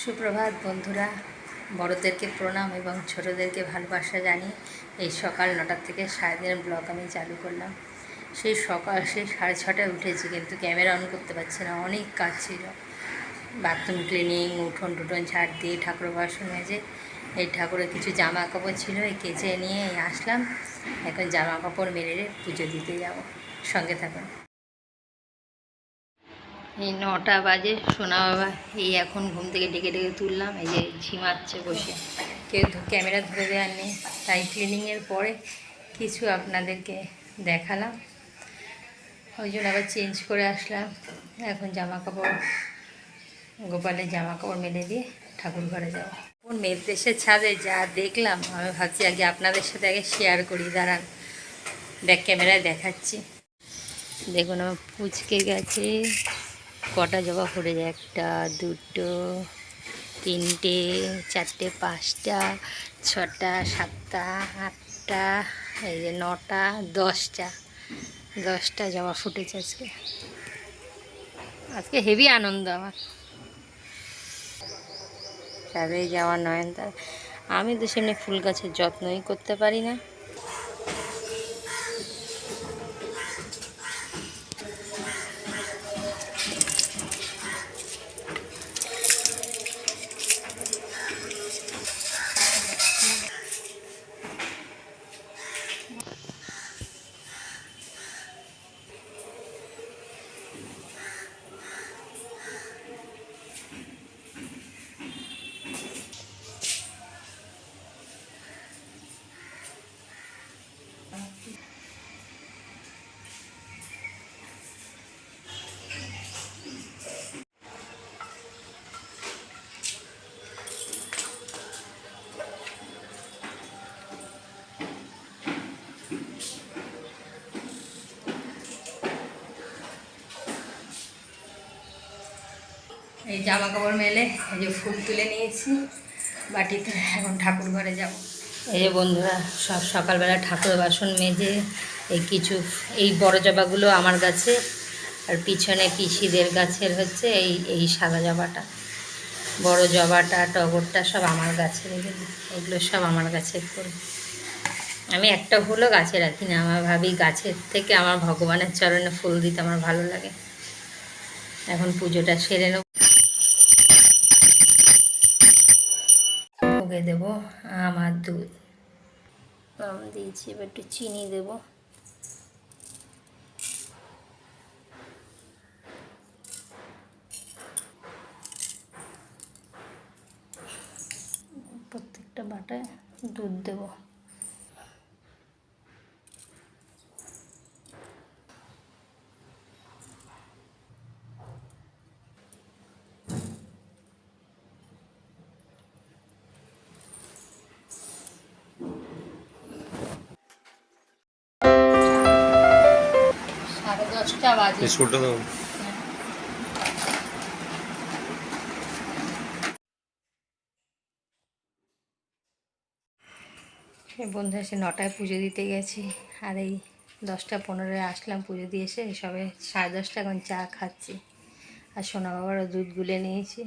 সুপ্রভাত বন্ধুরা, বড়দেরকে প্রণাম এবং ছোটদেরকে ভালোবাসা জানিয়ে এই সকাল 9টা থেকে সারাদিনের ব্লগ আমি চালু করলাম। সেই 6:30টায় উঠেছি, কিন্তু ক্যামেরা অন করতে পারছি না, অনেক কাজ ছিল। বাথরুম ক্লিনিং, উঠোন ঝাড় দিয়ে ঠাকুর বাসন মেজে এই ঠাকুরের কিছু জামা কাপড় ছিল, এই কেচে নিয়ে আসলাম। এখন জামা কাপড় মেলে পুজো দিতে যাব, সঙ্গে থাকুন। এই 9টা বাজে, সোনা বাবা এই এখন ঘুম থেকে ডেকে তুললাম, এই যে ঝিমাচ্ছে বসে, কেউ ক্যামেরা ধরে দেওয়ার নেই, তাই ক্লিনিংয়ের পরে কিছু আপনাদেরকে দেখালাম, ওই জন্য আবার চেঞ্জ করে আসলাম। এখন জামা কাপড়, গোপালের জামা কাপড় মেলে দিয়ে ঠাকুর ঘরে যাবো। ওর মেয়ের দেশের ছাদে যা দেখলাম, আমি ভাবছি আগে আপনাদের সাথে আগে শেয়ার করি, দাঁড়ান ক্যামেরায় দেখাচ্ছি। দেখুন আমার পুচকে গেছে, কটা জবা ফুটে যায়, 1, 2, 3, 4, 5, 6, 7, 8, এই যে 9, 10টা জবা ফুটেছে আজকে হেভি আনন্দ আমার। ছাদে যাওয়ার নয়নতারা, আমি তো সেমনি ফুল গাছের যত্নই করতে পারি না। এই জামা কাপড় মেলে এই যে ফুল তুলে নিয়েছি বাটিতে, এখন ঠাকুর ঘরে যাব। এই যে বন্ধুরা, সব সকালবেলা ঠাকুর বাসন মেজে এই বড় জবাগুলো আমার গাছে, আর পিছনে পিসিদের গাছের হচ্ছে এই সাদা জবাটা, বড় জবাটা টগরটা সব আমার গাছের, এগুলো সব আমার গাছের ফুল। আমি একটা ফুলও গাছে রাখি না, আমার ভাবি গাছের থেকে আমার ভগবানের চরণে ফুল দিতে আমার ভালো লাগে। এখন পুজোটা সেরে নেব, ভোগে দেবো আম আর দুধ, আম দিয়েছি, এবার একটু চিনি দেবো। প্রত্যেকটা বাটায় দুধ দেবো। সাড়ে 10টা বাজে। বন্ধু এসে 9টায় পুজো দিতে গেছি, আর এই 10টা 15 আসলাম পুজো দিয়ে এসে, সবে 10:30 এখন চা খাচ্ছি। আর সোনা বাবারও দুধ গুলে নিয়েছি,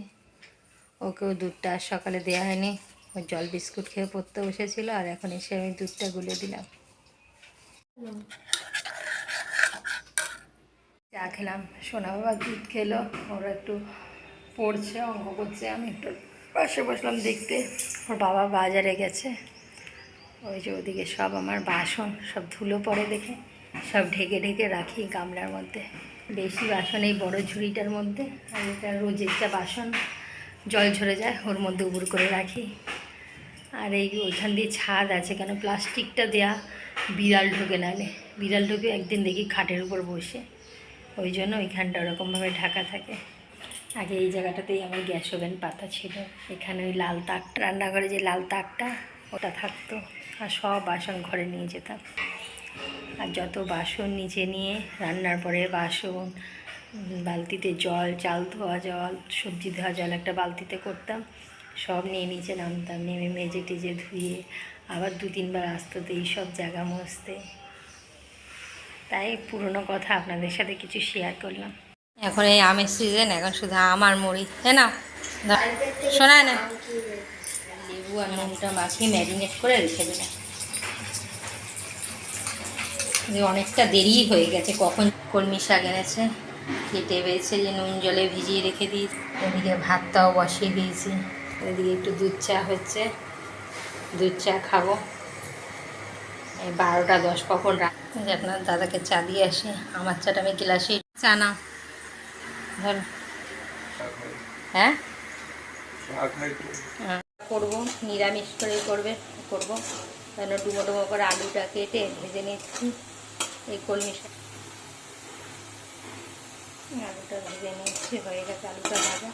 ওকেও দুধটা আর সকালে দেওয়া হয়নি, ও জল বিস্কুট খেয়ে পড়তে বসেছিল, আর এখন এসে আমি দুধটা গুলে দিলাম। চা খেলাম, সোনা বাবা দুধ খেলো, ওরা একটু পড়ছে, অঙ্ক করছে, আমি একটু পাশে বসলাম দেখতে। ওর বাবা বাজারে গেছে, ওই যে ওদিকে সব আমার বাসন সব ধুলো পড়ে দেখে সব ঢেকে ঢেকে রাখি গামলার মধ্যে। বেশি বাসন এই বড় ঝুড়িটার মধ্যে, আর এটা রোজের যা বাসন জল ঝরে যায় ওর মধ্যে উবুর করে রাখি। আর এই ওইখান দিয়ে ছাদ আছে, কেন প্লাস্টিকটা দেয়া, বিড়াল ঢোকে, নাহলে বিড়াল ঢোকে একদিন দেখি খাটের উপর বসে, ওই জন্য ওইখানটা ওরকমভাবে ঢাকা থাকে। আগে এই জায়গাটাতেই আমার গ্যাস ওভেন পাতা ছিল, এখানে ওই লাল তাকটা, রান্নাঘরে যে লাল তাকটা ওটা থাকতো, আর সব বাসন ঘরে নিয়ে যেতাম। আর যত বাসন নিচে নিয়ে রান্নার পরে বাসন, বালতিতে জল, চাল ধোয়া জল, সবজি ধোয়া জল একটা বালতিতে করতাম, সব নিয়ে নিচে নামতাম, নেমে মেজে টেজে ধুয়ে আবার 2-3 বার আসতো এই সব জায়গা মুছতে। তাই পুরনো কথা আপনাদের সাথে কিছু শেয়ার করলাম। এখন এই আমের সিজন, এখন শুধু আম আর মুড়ি, হ্যাঁ না শোনা না, লেবু আর নুনটা মাখিয়ে ম্যারিনেট করে রেখে দিলাম। অনেকটা দেরি হয়ে গেছে, কখন কলমি শাক এনেছে, কেটে বেছে যে নুন জলে ভিজিয়ে রেখে দিই। এদিকে ভাতটাও বসিয়ে দিয়েছি, এদিকে একটু দুধ চা হচ্ছে, দুধ চা খাবো। এই 12টা 10 কখন যে আপনার দাদাকে চা দিয়ে আসি, আমার চাটা আমি গ্লাসে চা না ধর। হ্যাঁ করবো, নিরামিষ করে করবো। কেন ডুমো ডুমো করে আলুটা কেটে ভেজে নিচ্ছি। এই কলমি শাক আলুটা ভেজে নিচ্ছি, হয়ে গেছে আলুটা ভাজা।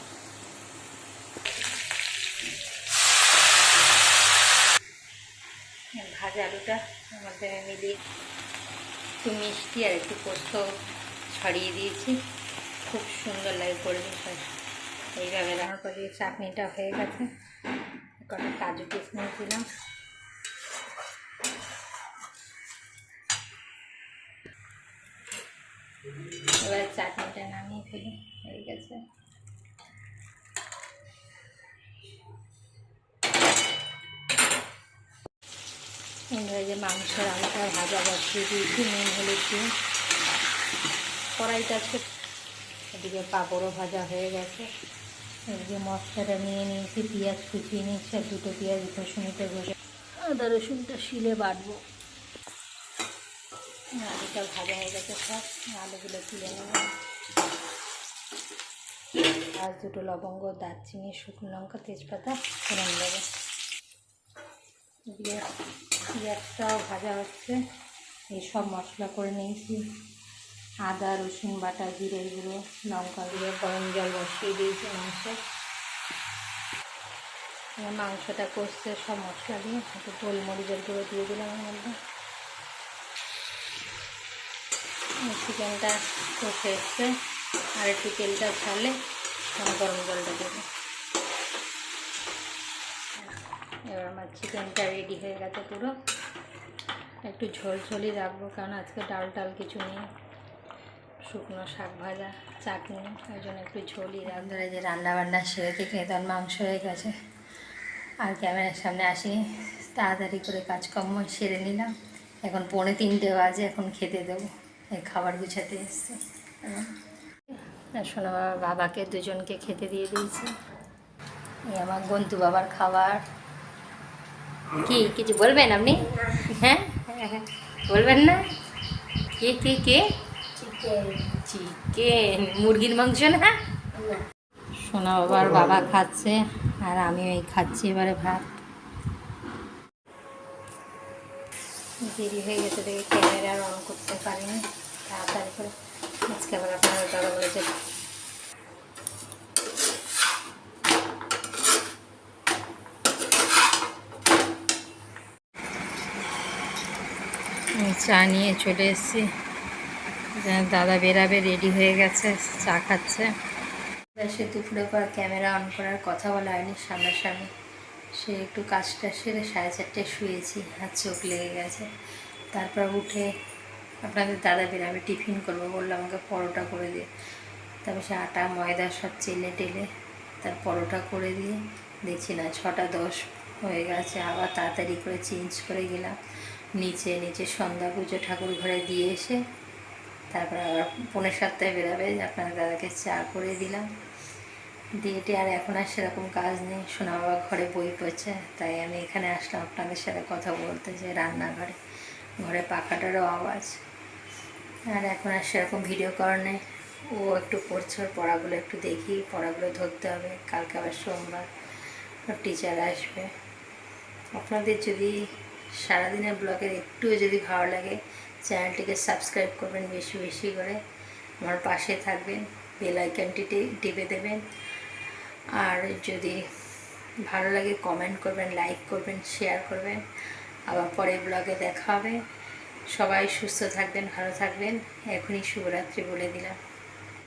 ভাজা আলুটা মধ্যে মিলিয়ে একটু মিষ্টি আর একটু পোস্ত ছড়িয়ে দিয়েছি, খুব সুন্দর লাগে কলমি শাক। এইভাবে রান্নার পরে চাটনিটা হয়ে গেছে, কটা কাজু কিশমিশ দিলাম। এবার চাটনিটা নামিয়ে ফেলি, হয়ে গেছে। যে মাংসের আলুটা ভাজা বসিয়ে দিয়েছি, নুন হলুদ দিয়ে। কড়াইটা ছোট, এদিকে পাঁপড়ও ভাজা হয়ে গেছে। এদিকে মশলাটা নিয়ে নিয়েছি, পেঁয়াজ কুচিয়ে নিয়েছি, আর 2টো পেঁয়াজ রসুনিতে বসে আদা রসুনটা শিলে বাটবো। আলুটা ভাজা হয়ে গেছে সব, আলুগুলো তুলে নেব। আর 2টো লবঙ্গ, দারচিনি, শুকনো লঙ্কা, তেজপাতা ফোড়ন দেবো। এদিকে পেঁয়াজটাও ভাজা হচ্ছে, এইসব মশলা করে নিয়েছি। আদা রসুন বাটা, জিরে গুঁড়ো, লঙ্কা গুঁড়ো, গরম জল বসিয়ে দিয়েছি মাংসটা কষছে সব মশলা দিয়ে। একটু গোলমরিচের গুঁড়ো দিয়ে দিলাম এর মধ্যে। চিকেনটা কষে এসছে, আর একটু তেলটা ছাড়লে গরম জলটা দেবো। এবার আমার চিকেনটা রেডি হয়ে গেছে পুরো। একটু ঝোলঝোলই রাখবো, কারণ আজকে ডাল টাল কিছু নেই, শুকনো শাক ভাজা, চাটনি, ওই জন্য একটু ঝোলই রাখবো। যে রান্নাবান্না সেরে থেকে তখন মাংস হয়ে গেছে, আর ক্যামেরার সামনে আসিনি, তাড়াতাড়ি করে কাজকর্ম সেরে নিলাম। এখন 2:45 বাজে, এখন খেতে দেবো। এই খাবার গুছাতে এসছে। শোনো বাবাকে, দুজনকে খেতে দিয়ে দিয়েছি। এই আমার গন্তু বাবার খাবার। কি কিছু বলবেন আপনি? হ্যাঁ বলবেন না? কে কে কে? চিকেন, মুরগির মাংস না? সোনা বাবার বাবা খাচ্ছে, আর আমি এই খাচ্ছি এবারে ভাত। দেরি হয়ে গেছে দেখে ক্যামেরা অন করতে পারিনি, তাড়াতাড়ি করে। আজকে আবার আপনার দাদা বলেছে চা নিয়ে চলে এসেছি। দাদা বেরাবে, রেডি হয়ে গেছে, চা খাচ্ছে। সে দুপুরের পর ক্যামেরা অন করার কথা বলা হয়নি সামনাসামনি। সে একটু কাজটা সেরে 4:30টায় শুয়েছি, আর চোখ লেগে গেছে। তারপর উঠে আপনাদের দাদা বেরাবে, টিফিন করবো বললো, আমাকে পরোটা করে দিয়ে। তারপর সে আটা ময়দা সব চেলে টেলে তার পরোটা করে দিয়ে দেখছি না 6টা 10 হয়ে গেছে। আবার তাড়াতাড়ি করে চেঞ্জ করে গেলাম নিচে সন্ধ্যা পুজো ঠাকুর ঘরে দিয়ে এসে তারপর আবার 6:45টায় বেরাবে। আপনার দাদাকে চা করে দিলাম, দিয়েটে আর এখন আর সেরকম কাজ নেই। সোনা বাবা ঘরে বই পড়ছে, তাই আমি এখানে আসলাম আপনাদের সাথে কথা বলতে, যে রান্নাঘরে, ঘরে পাখাটারও আওয়াজ। আর এখন আর সেরকম ভিডিও করার নেই। ও একটু পড়ছে, ওর পড়াগুলো একটু দেখি, পড়াগুলো ধরতে হবে। কালকে আবার সোমবার, ওর টিচার আসবে। আপনাদের যদি সারাদিনের ব্লগের একটুও যদি ভালো লাগে, চ্যানেলটিকে সাবস্ক্রাইব করবেন বেশি বেশি করে, আমার পাশে থাকবেন, বেল আইকনটি টিপে দেবেন। আর যদি ভালো লাগে কমেন্ট করবেন, লাইক করবেন, শেয়ার করবেন। আবার পরের ব্লগে দেখা হবে। সবাই সুস্থ থাকবেন, ভালো থাকবেন। এখনই শুভরাত্রি বলে দিলাম।